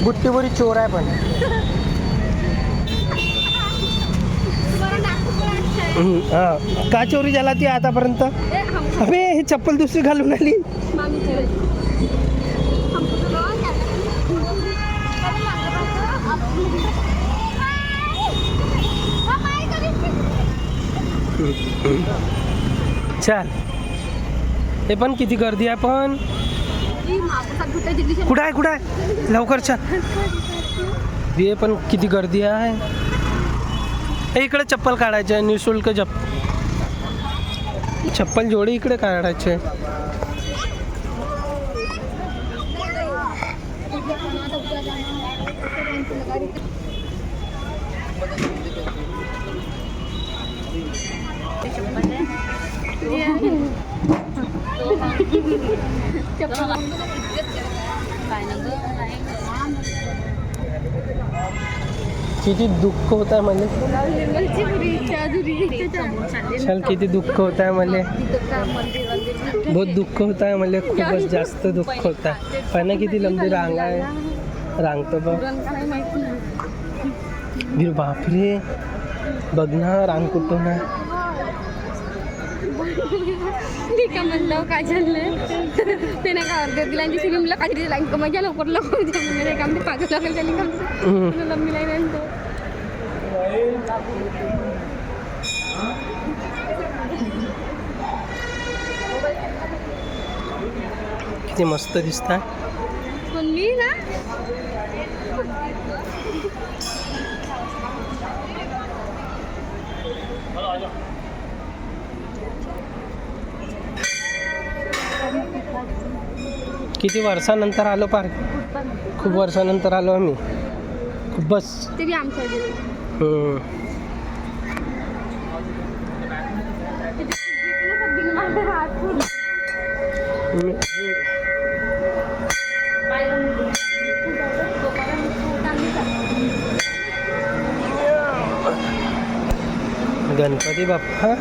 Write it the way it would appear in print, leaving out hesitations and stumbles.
बुट्टीबोरी चोर आहे पण. हा का चोरी झाला ती आतापर्यंत? अबे हे चप्पल दुसरी घालून आली. चल हे पण किती गर्दी आहे पण. कुठं आहे लवकर चल. हे पण किती गर्दी आहे. हे इकडे चप्पल काढायचे आहे निशुल्क. चप्पल जोडी इकडे काढायचे. किती दुःख होत आहे मला. चल किती दुःख होत आहे मला. बहुत दुःख होत आहे मला. खूपच जास्त दुःख होत आहे. पण किती लंबी रांग आहे. रांगतो बघ. बापरे बघ ना रांग कुठून आहे. ठीक आहे म्हणलं काय झालं ते नाही का अर्ध्या दिलांची फिल्मला काहीतरी लाईन कमायच्या लवकर लवकर काम ते पाच लागेल त्यांनी काम लंबी लाईन आणतो. किती मस्त दिसत. पण मी ना किती वर्षानंतर आलो पार. खूप वर्षानंतर आलो आम्ही. खूप बस तरी आमच्या गणपती बाप्पा